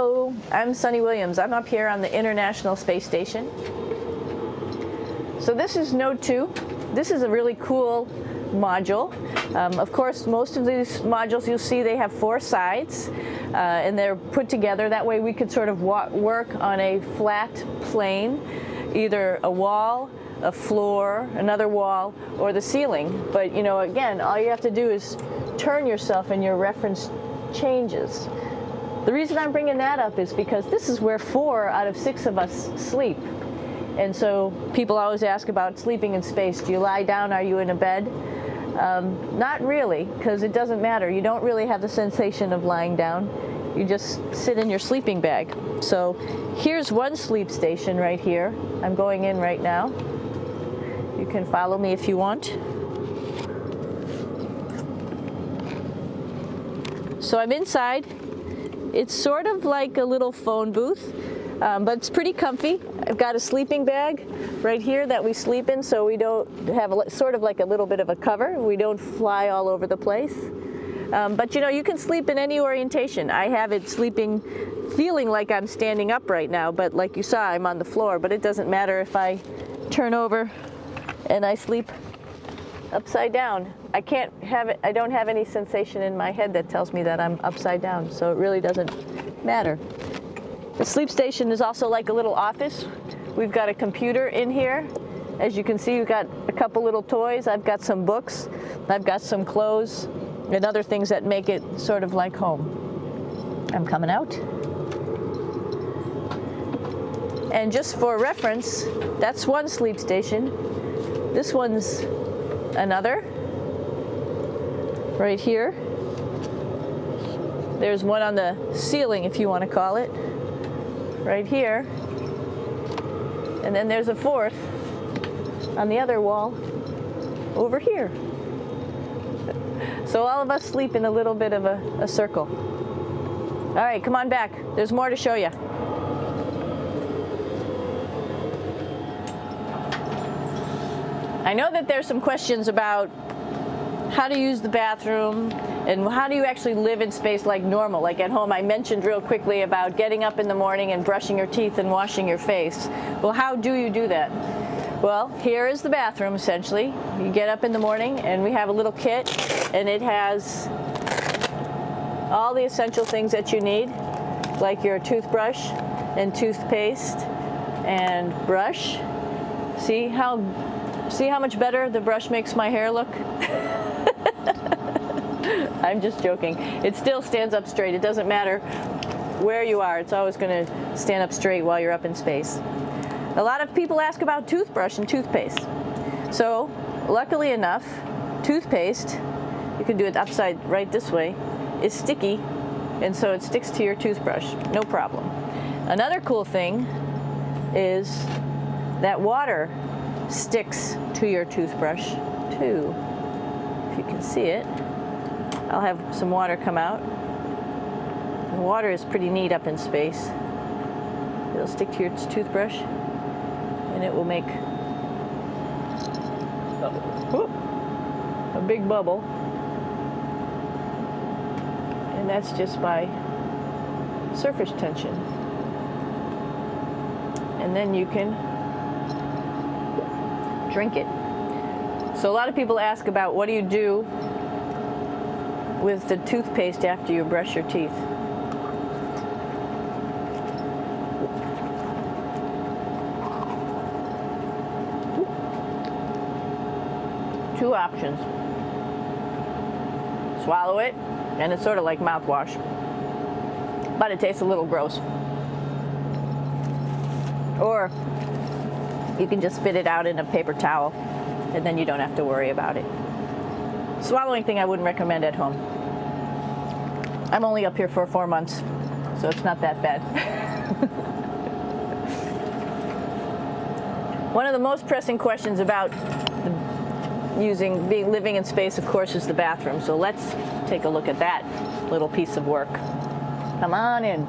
Hello, I'm Sunny Williams. I'm up here on the International Space Station. So this is Node 2. This is a really cool module. Of course, most of these modules you'll see they have 4 sides and they're put together. That way we could sort of work on a flat plane, either a wall, a floor, another wall, or the ceiling. But you know, again, all you have to do is turn yourself and your reference changes. The reason I'm bringing that up is because this is where 4 out of 6 of us sleep. And so people always ask about sleeping in space. Do you lie down? Are you in a bed? Not really, because it doesn't matter. You don't really have the sensation of lying down. You just sit in your sleeping bag. So here's one sleep station right here. I'm going in right now. You can follow me if you want. So I'm inside. It's sort of like a little phone booth, but it's pretty comfy. I've got a sleeping bag right here that we sleep in, so we don't have sort of like a little bit of a cover. We don't fly all over the place. But you know, you can sleep in any orientation. I have it sleeping, feeling like I'm standing up right now, but like you saw, I'm on the floor. But it doesn't matter if I turn over and I sleep upside down. I can't have it, I don't have any sensation in my head that tells me that I'm upside down, so it really doesn't matter. The sleep station is also like a little office. We've got a computer in here. As you can see, we've got a couple little toys. I've got some books. I've got some clothes and other things that make it sort of like home. I'm coming out. And just for reference, that's one sleep station. This one's another. Right here. There's one on the ceiling, if you want to call it. Right here. And then there's a 4th on the other wall over here. So all of us sleep in a little bit of a circle. All right, come on back. There's more to show you. I know that there's some questions about how to use the bathroom and how do you actually live in space like normal, like at home. I mentioned real quickly about getting up in the morning and brushing your teeth and washing your face. Well, how do you do that? Well, here is the bathroom essentially. You get up in the morning and we have a little kit and it has all the essential things that you need, like your toothbrush and toothpaste and brush. See how much better the brush makes my hair look? I'm just joking. It still stands up straight. It doesn't matter where you are. It's always going to stand up straight while you're up in space. A lot of people ask about toothbrush and toothpaste. So, luckily enough, toothpaste, you can do it upside right this way, is sticky, and so it sticks to your toothbrush. No problem. Another cool thing is that water sticks to your toothbrush too. If you can see it, I'll have some water come out. The water is pretty neat up in space. It'll stick to your toothbrush and it will make a big bubble. And that's just by surface tension. And then you can drink it. So a lot of people ask about what do you do with the toothpaste after you brush your teeth. Two options. Swallow it, and it's sort of like mouthwash, but it tastes a little gross. Or you can just spit it out in a paper towel, and then you don't have to worry about it. Swallowing thing I wouldn't recommend at home. I'm only up here for 4 months, so it's not that bad. One of the most pressing questions about living in space, of course, is the bathroom. So let's take a look at that little piece of work. Come on in.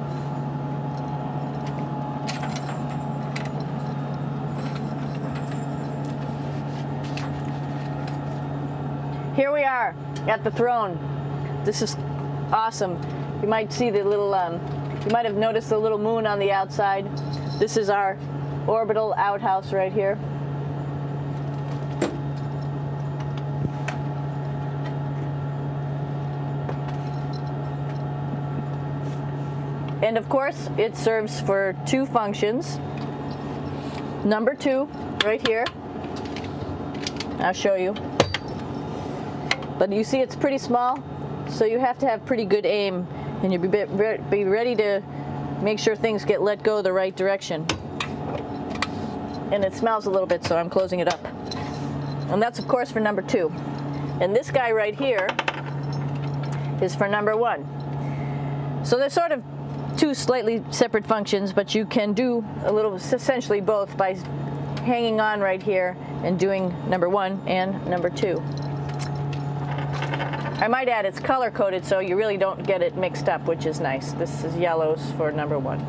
Here we are at the throne. This is awesome. You might see the little You might have noticed the little moon on the outside. This is our orbital outhouse right here. And of course, it serves for two functions. Number two, right here. I'll show you. But you see it's pretty small, so you have to have pretty good aim, and you'll be ready to make sure things get let go the right direction. And it smells a little bit, so I'm closing it up. And that's, of course, for number two. And this guy right here is for number one. So there's sort of two slightly separate functions, but you can do a little, essentially both, by hanging on right here and doing number one and number two. I might add it's color coded, so you really don't get it mixed up, which is nice. This is yellows for number one.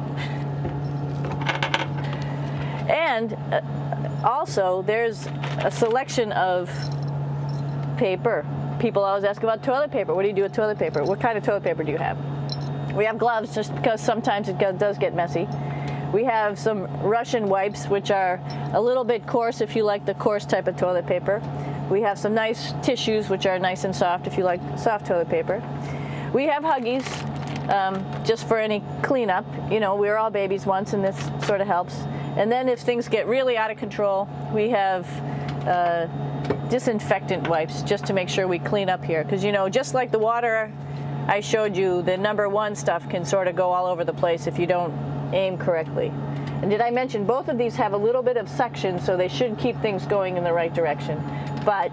And also there's a selection of paper. People always ask about toilet paper. What do you do with toilet paper? What kind of toilet paper do you have? We have gloves, just because sometimes it does get messy. We have some Russian wipes, which are a little bit coarse if you like the coarse type of toilet paper. We have some nice tissues, which are nice and soft if you like soft toilet paper. We have Huggies, just for any cleanup. You know, we were all babies once, and this sort of helps. And then if things get really out of control, we have disinfectant wipes, just to make sure we clean up here. Because, you know, just like the water I showed you, the number one stuff can sort of go all over the place if you don't aim correctly. And did I mention both of these have a little bit of suction, so they should keep things going in the right direction. But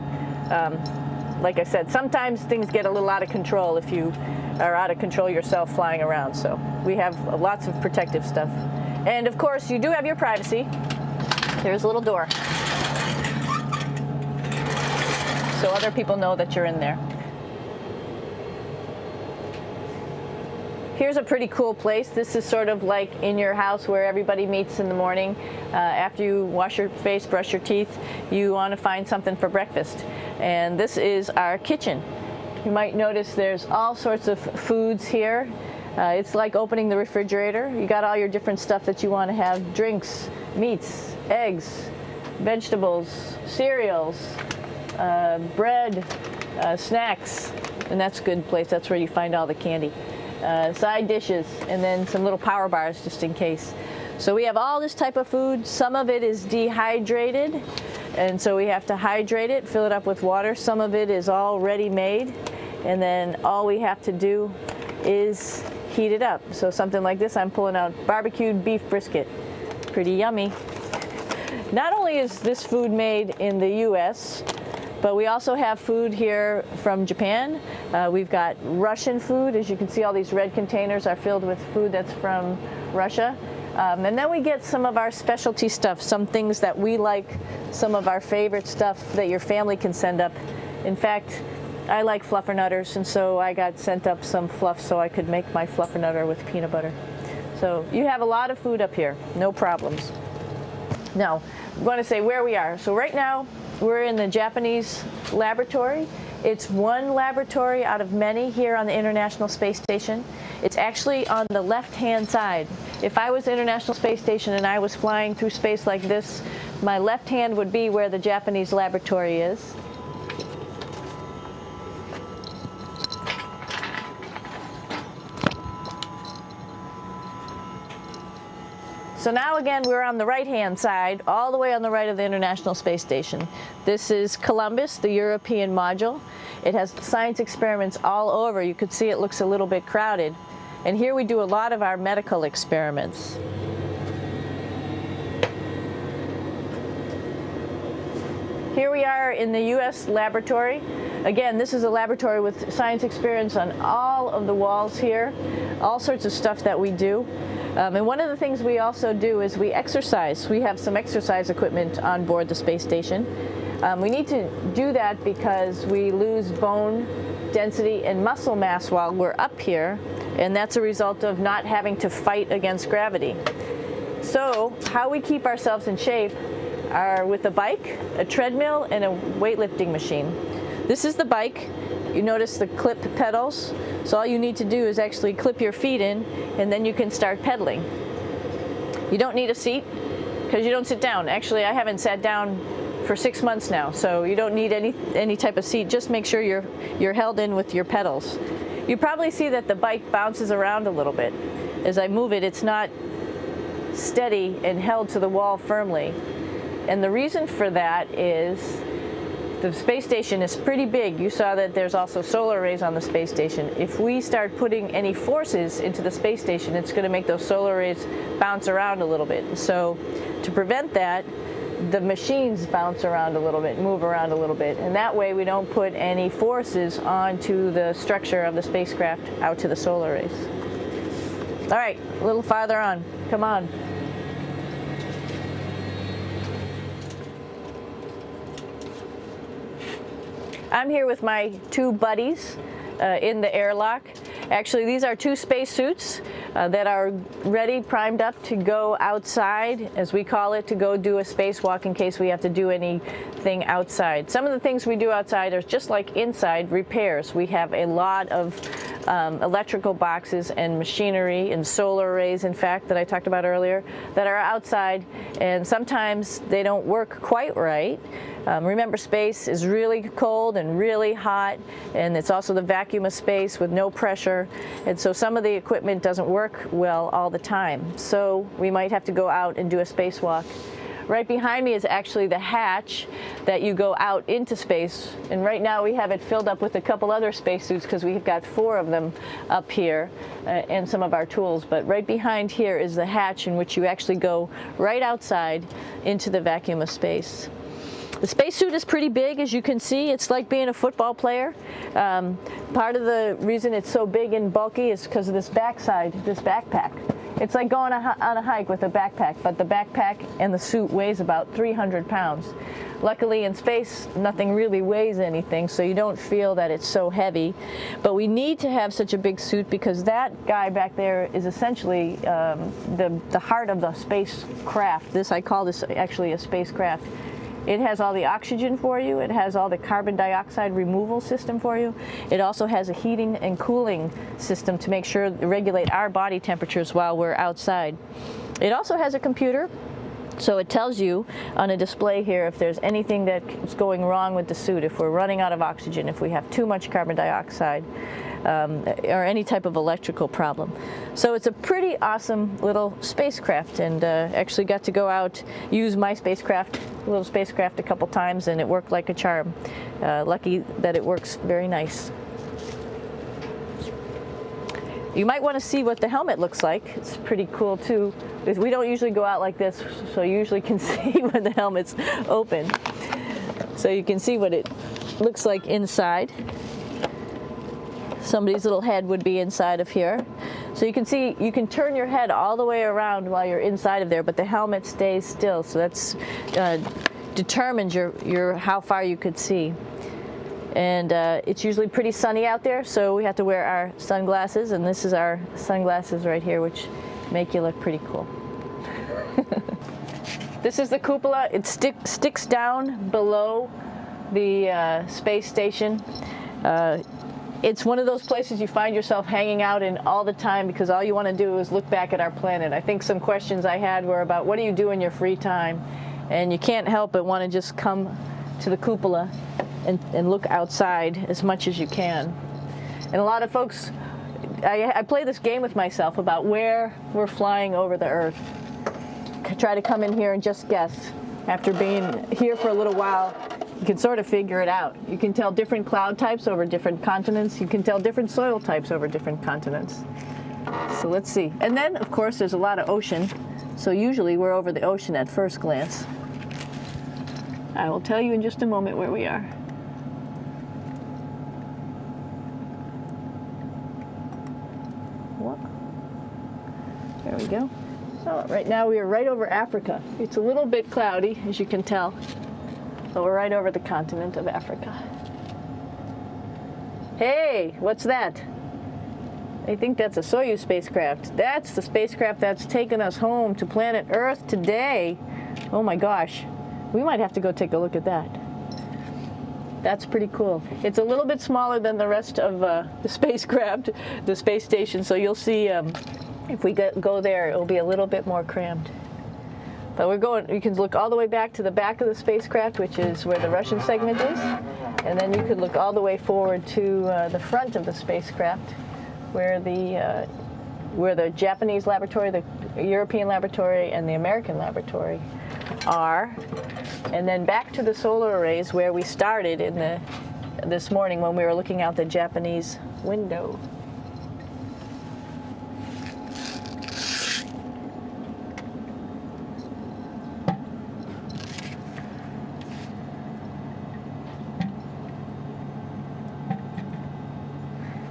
like I said, sometimes things get a little out of control if you are out of control yourself flying around. So we have lots of protective stuff. And of course, you do have your privacy. There's a little door, so other people know that you're in there. Here's a pretty cool place. This is sort of like in your house where everybody meets in the morning. After you wash your face, brush your teeth, you want to find something for breakfast. And this is our kitchen. You might notice there's all sorts of foods here. It's like opening the refrigerator. You got all your different stuff that you want to have: drinks, meats, eggs, vegetables, cereals, bread, snacks. And that's a good place. That's where you find all the candy. Side dishes, and then some little power bars just in case. So we have all this type of food. Some of it is dehydrated, and so we have to hydrate it, fill it up with water. Some of it is all ready made, and then all we have to do is heat it up. So something like this, I'm pulling out barbecued beef brisket. Pretty yummy. Not only is this food made in the US, but we also have food here from Japan. We've got Russian food. As you can see, all these red containers are filled with food that's from Russia. And then we get some of our specialty stuff, some things that we like, some of our favorite stuff that your family can send up. In fact, I like fluffernutters, and so I got sent up some fluff so I could make my fluffernutter with peanut butter. So you have a lot of food up here, no problems. Now, I'm going to say where we are. So right now, we're in the Japanese laboratory. It's one laboratory out of many here on the International Space Station. It's actually on the left-hand side. If I was International Space Station and I was flying through space like this, my left hand would be where the Japanese laboratory is. So now again, we're on the right-hand side, all the way on the right of the International Space Station. This is Columbus, the European module. It has science experiments all over. You could see it looks a little bit crowded. And here we do a lot of our medical experiments. Here we are in the U.S. laboratory. Again, this is a laboratory with science experiments on all of the walls here, all sorts of stuff that we do. And one of the things we also do is we exercise. We have some exercise equipment on board the space station. We need to do that because we lose bone density and muscle mass while we're up here, and that's a result of not having to fight against gravity. So how we keep ourselves in shape are with a bike, a treadmill, and a weightlifting machine. This is the bike. You notice the clip pedals? So all you need to do is actually clip your feet in, and then you can start pedaling. You don't need a seat because you don't sit down. Actually, I haven't sat down for 6 months now, so you don't need any type of seat. Just make sure you're held in with your pedals. You probably see that the bike bounces around a little bit. As I move it, it's not steady and held to the wall firmly. And the reason for that is the space station is pretty big. You saw that there's also solar arrays on the space station. If we start putting any forces into the space station, it's going to make those solar arrays bounce around a little bit. So to prevent that, the machines bounce around a little bit, move around a little bit, and that way we don't put any forces onto the structure of the spacecraft out to the solar arrays. All right, a little farther on. Come on. I'm here with my two buddies in the airlock. Actually, these are two spacesuits that are ready, primed up to go outside, as we call it, to go do a spacewalk in case we have to do anything outside. Some of the things we do outside are just like inside, repairs. We have a lot of electrical boxes and machinery and solar arrays, in fact, that I talked about earlier, that are outside, and sometimes they don't work quite right. Remember, space is really cold and really hot, and it's also the vacuum of space with no pressure, and so some of the equipment doesn't work well all the time. So we might have to go out and do a spacewalk. Right behind me is actually the hatch that you go out into space, and right now we have it filled up with a couple other spacesuits because we've got 4 of them up here and some of our tools. But right behind here is the hatch in which you actually go right outside into the vacuum of space. The spacesuit is pretty big, as you can see. It's like being a football player. Part of the reason it's so big and bulky is because of this backside, this backpack. It's like going on a hike with a backpack, but the backpack and the suit weighs about 300 pounds. Luckily in space, nothing really weighs anything, so you don't feel that it's so heavy. But we need to have such a big suit because that guy back there is essentially the heart of the spacecraft. I call this actually a spacecraft. It has all the oxygen for you. It has all the carbon dioxide removal system for you. It also has a heating and cooling system to make sure to regulate our body temperatures while we're outside. It also has a computer, so it tells you on a display here if there's anything that's going wrong with the suit, if we're running out of oxygen, if we have too much carbon dioxide, or any type of electrical problem. So it's a pretty awesome little spacecraft, and actually got to go out, use my little spacecraft a couple times, and it worked like a charm. Lucky that it works very nice. You might want to see what the helmet looks like. It's pretty cool too. We don't usually go out like this, so you usually can see when the helmet's open. So you can see what it looks like inside. Somebody's little head would be inside of here. So you can see, you can turn your head all the way around while you're inside of there, but the helmet stays still. So that's determines how far you could see. And it's usually pretty sunny out there, so we have to wear our sunglasses, and this is our sunglasses right here, which make you look pretty cool. This is the cupola. It sticks down below the space station. It's one of those places you find yourself hanging out in all the time because all you want to do is look back at our planet. I think some questions I had were about what do you do in your free time? And you can't help but want to just come to the cupola and look outside as much as you can. And a lot of folks, I play this game with myself about where we're flying over the Earth. Try to come in here and just guess. After being here for a little while, you can sort of figure it out. You can tell different cloud types over different continents. You can tell different soil types over different continents. So let's see. And then, of course, there's a lot of ocean. So usually we're over the ocean at first glance. I will tell you in just a moment where we are. There we go. So right now we are right over Africa. It's a little bit cloudy, as you can tell. So we're right over the continent of Africa. Hey, what's that? I think that's a Soyuz spacecraft. That's the spacecraft that's taken us home to planet Earth today. Oh my gosh. We might have to go take a look at that. That's pretty cool. It's a little bit smaller than the rest of the spacecraft, the space station, so you'll see if we go there, it'll be a little bit more crammed. But we're going, you can look all the way back to the back of the spacecraft, which is where the Russian segment is, and then you could look all the way forward to the front of the spacecraft, where the Japanese laboratory, the European laboratory, and the American laboratory are, and then back to the solar arrays where we started this morning when we were looking out the Japanese window.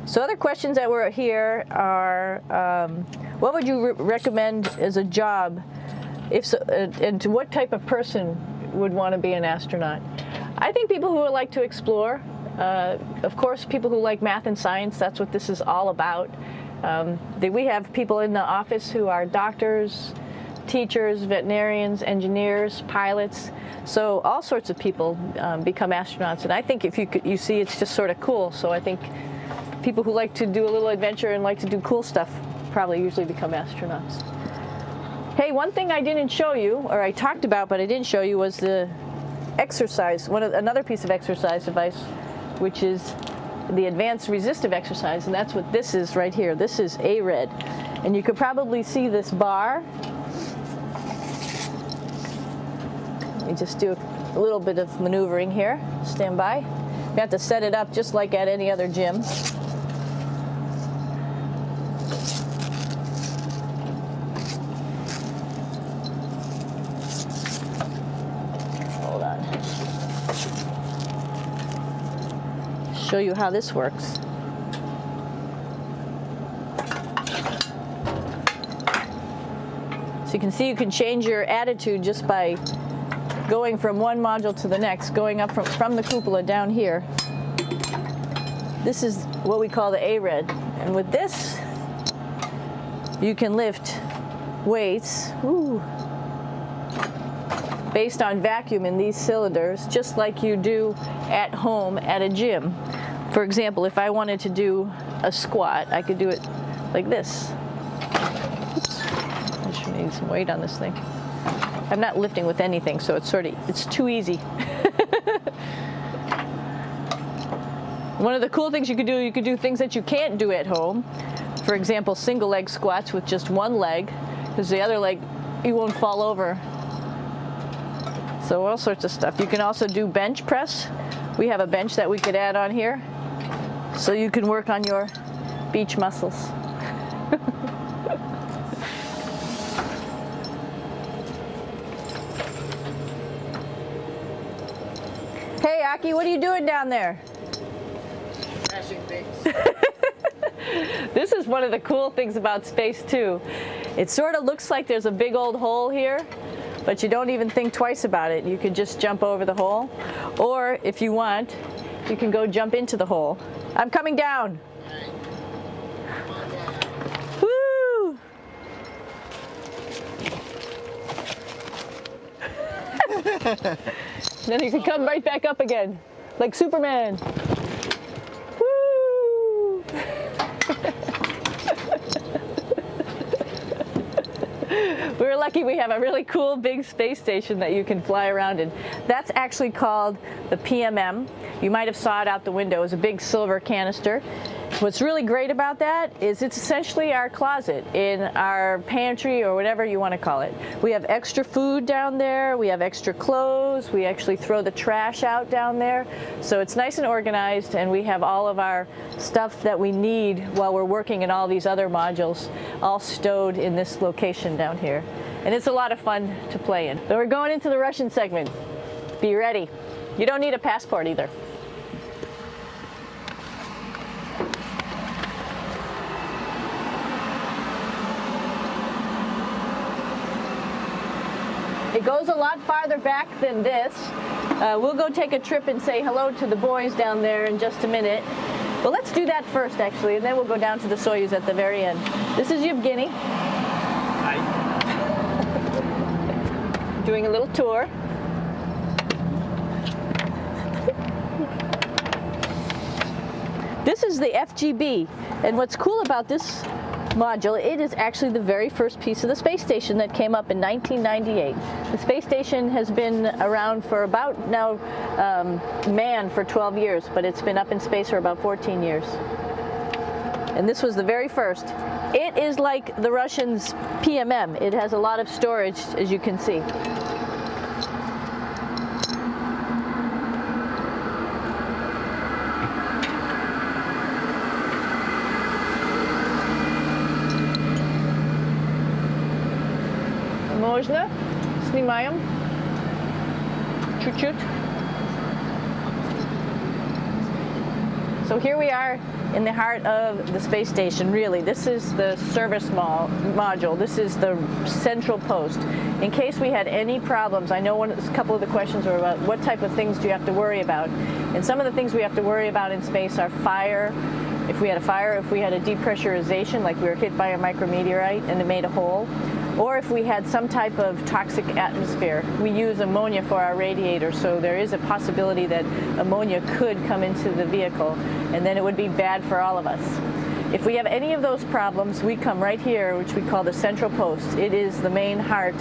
So other questions that were here are, what would you recommend as a job, and to what type of person would want to be an astronaut? I think people who would like to explore, of course people who like math and science, that's what this is all about. We have people in the office who are doctors, teachers, veterinarians, engineers, pilots, so all sorts of people become astronauts, and I think if you see it's just sort of cool, so I think people who like to do a little adventure and like to do cool stuff probably usually become astronauts. Hey, one thing I didn't show you, or I talked about but I didn't show you, was the exercise, another piece of exercise device, which is the advanced resistive exercise, and that's what this is right here. This is ARED, and you could probably see this bar. You just do a little bit of maneuvering here. Stand by. You have to set it up just like at any other gym. Show you how this works. So you can see you can change your attitude just by going from one module to the next, going up from the cupola down here. This is what we call the ARED, and with this you can lift weights based on vacuum in these cylinders, just like you do at home at a gym. For example, if I wanted to do a squat, I could do it like this. Oops. I should need some weight on this thing. I'm not lifting with anything, so it's too easy. One of the cool things you could do things that you can't do at home. For example, single leg squats with just one leg, because the other leg, you won't fall over. So all sorts of stuff. You can also do bench press. We have a bench that we could add on here, so you can work on your beach muscles. Hey, Aki, what are you doing down there? Crashing things. This is one of the cool things about space, too. It sort of looks like there's a big old hole here, but you don't even think twice about it. You can just jump over the hole, or if you want, you can go jump into the hole. I'm coming down. Woo! Then you can come right back up again, like Superman. Woo! We're lucky we have a really cool big space station that you can fly around in. That's actually called the PMM. You might have saw it out the window. It's a big silver canister. What's really great about that is it's essentially our closet in our pantry, or whatever you want to call it. We have extra food down there, we have extra clothes, we actually throw the trash out down there. So it's nice and organized, and we have all of our stuff that we need while we're working in all these other modules all stowed in this location down here. And it's a lot of fun to play in. So we're going into the Russian segment. Be ready. You don't need a passport either. It goes a lot farther back than this. We'll go take a trip and say hello to the boys down there in just a minute. But let's do that first, actually, and then we'll go down to the Soyuz at the very end. This is Yevgeny. Hi. Doing a little tour. is the FGB, and what's cool about this module, it is actually the very first piece of the space station that came up in 1998. The space station has been around for about now manned for 12 years, but it's been up in space for about 14 years. And this was the very first. It is like the Russians' PMM. It has a lot of storage, as you can see. Можно? Снимаем. Чуть-чуть. So here we are in the heart of the space station, really. This is the service module. This is the central post. In case we had any problems, I know a couple of the questions were about what type of things do you have to worry about. And some of the things we have to worry about in space are fire. If we had a fire, if we had a depressurization, like we were hit by a micrometeorite and it made a hole, or if we had some type of toxic atmosphere. We use ammonia for our radiator, so there is a possibility that ammonia could come into the vehicle, and then it would be bad for all of us. If we have any of those problems, we come right here, which we call the central post. It is the main heart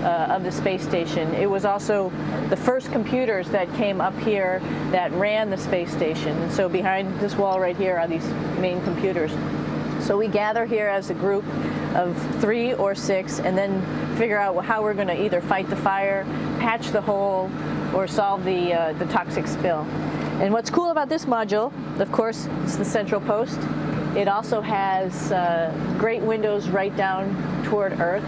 of the space station. It was also the first computers that came up here that ran the space station. And so behind this wall right here are these main computers. So we gather here as a group of 3 or 6 and then figure out how we're going to either fight the fire, patch the hole, or solve the toxic spill. And what's cool about this module, of course, it's the central post. It also has great windows right down toward Earth.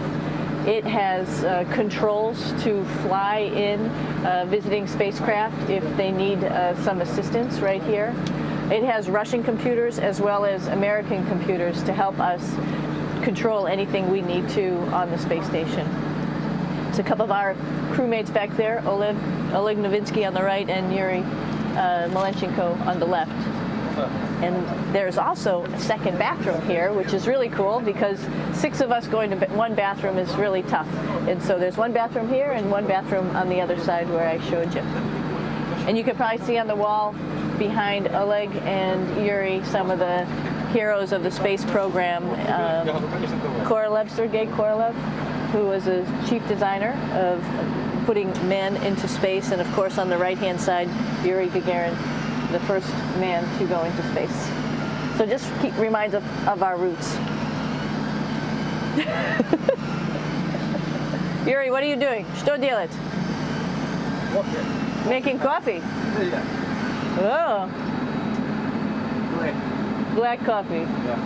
It has controls to fly in visiting spacecraft if they need some assistance right here. It has Russian computers as well as American computers to help us control anything we need to on the space station. It's a couple of our crewmates back there, Oleg Novinsky on the right and Yuri Malenchenko on the left. And there's also a second bathroom here, which is really cool because 6 of us going to one bathroom is really tough. And so there's one bathroom here and one bathroom on the other side where I showed you. And you can probably see on the wall behind Oleg and Yuri some of the heroes of the space program. Sergei Korolev, who was a chief designer of putting men into space, and of course on the right-hand side, Yuri Gagarin, the first man to go into space. So just reminds us of our roots. Yuri, what are you doing? Что делать? Making coffee. Oh. Black coffee. Yeah.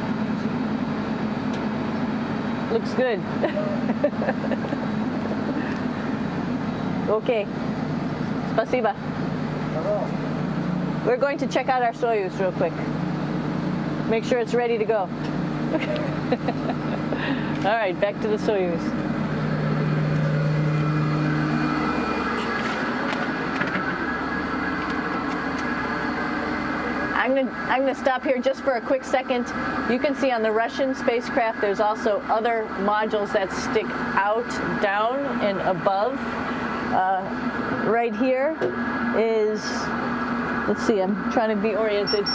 Looks good. Okay. Спасибо. We're going to check out our Soyuz real quick. Make sure it's ready to go. All right, back to the Soyuz. I'm going to stop here just for a quick second. You can see on the Russian spacecraft there's also other modules that stick out, down, and above. Right here is, let's see, I'm trying to be oriented.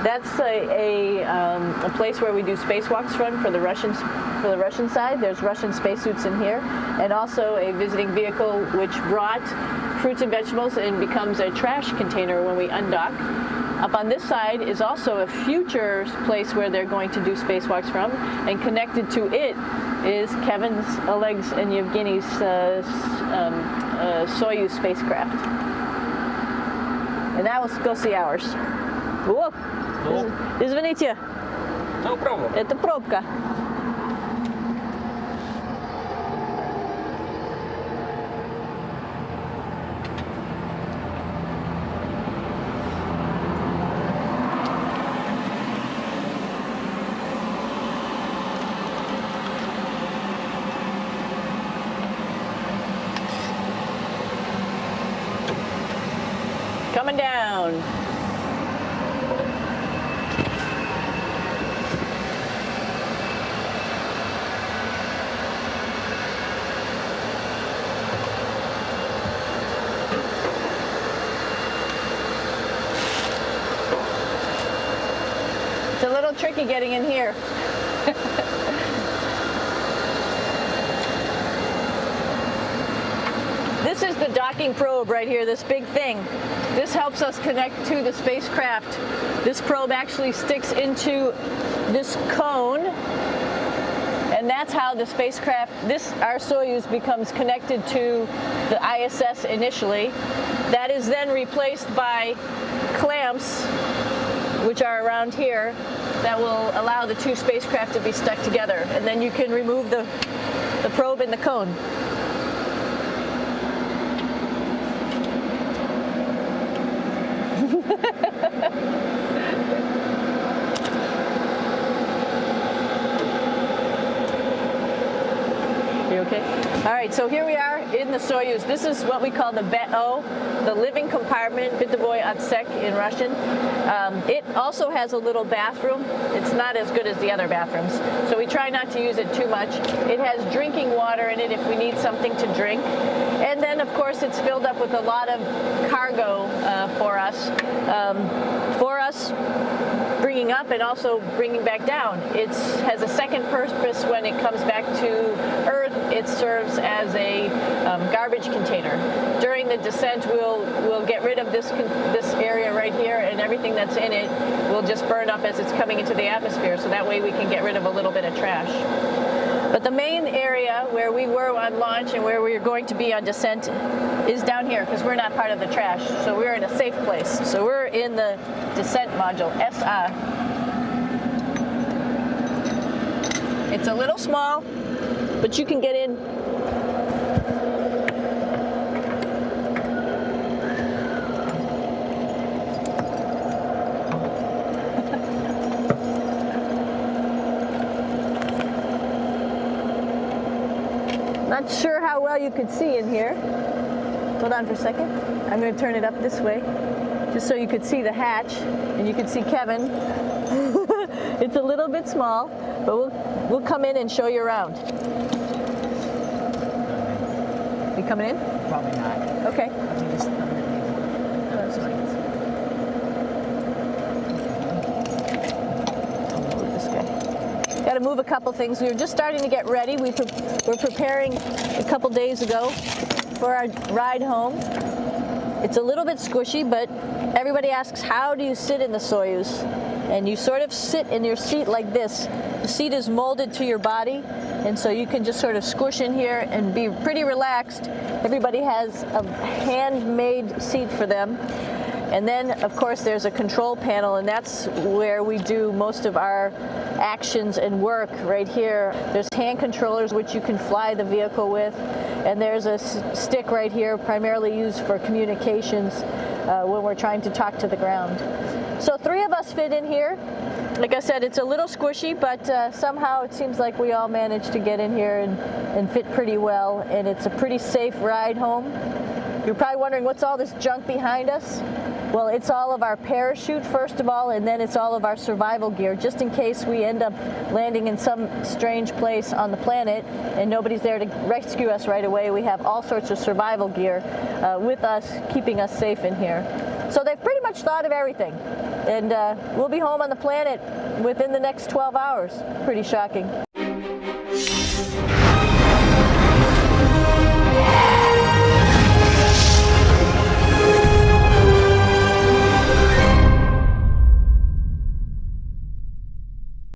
That's a place where we do spacewalks from for the Russian side. There's Russian spacesuits in here, and also a visiting vehicle which brought fruits and vegetables and becomes a trash container when we undock. Up on this side is also a future place where they're going to do spacewalks from, and connected to it is Kevin's, Oleg's, and Yevgeny's Soyuz spacecraft. And now let's go see ours. Whoa! Извините. No problem. Это пробка. Coming down. It's a little tricky getting in here. This is the docking probe right here, this big thing. This helps us connect to the spacecraft. This probe actually sticks into this cone, and that's how the spacecraft, our Soyuz, becomes connected to the ISS initially. That is then replaced by clamps, which are around here, that will allow the two spacecraft to be stuck together. And then you can remove the probe and the cone. You okay? All right, so here we are in the Soyuz. This is what we call the BEO, the living compartment, Bytovoy Otsek in Russian. It also has a little bathroom. It's not as good as the other bathrooms, so we try not to use it too much. It has drinking water in it if we need something to drink. And then, of course, it's filled up with a lot of cargo for us. Bringing up and also bringing back down. It has a second purpose when it comes back to Earth. It serves as a garbage container. During the descent, we'll get rid of this area right here, and everything that's in it will just burn up as it's coming into the atmosphere, so that way we can get rid of a little bit of trash. But the main area where we were on launch and where we're going to be on descent is down here, because we're not part of the trash. So we're in a safe place. So we're in the descent module, SA. It's a little small, but you can get in. Not sure how well you could see in here. Hold on for a second. I'm going to turn it up this way, just so you could see the hatch and you could see Kevin. It's a little bit small, but we'll come in and show you around. You coming in? Probably not. Okay. Got to move a couple things. We were just starting to get ready. We're preparing a couple days ago for our ride home. It's a little bit squishy, but everybody asks, how do you sit in the Soyuz? And you sort of sit in your seat like this. The seat is molded to your body, and so you can just sort of squish in here and be pretty relaxed. Everybody has a handmade seat for them. And then, of course, there's a control panel, and that's where we do most of our actions and work right here. There's hand controllers which you can fly the vehicle with, and there's a stick right here primarily used for communications when we're trying to talk to the ground. So 3 of us fit in here. Like I said, it's a little squishy, but somehow it seems like we all managed to get in here and fit pretty well, and it's a pretty safe ride home. You're probably wondering, what's all this junk behind us? Well, it's all of our parachute, first of all, and then it's all of our survival gear, just in case we end up landing in some strange place on the planet and nobody's there to rescue us right away. We have all sorts of survival gear with us, keeping us safe in here. So they've pretty much thought of everything. And we'll be home on the planet within the next 12 hours. Pretty shocking.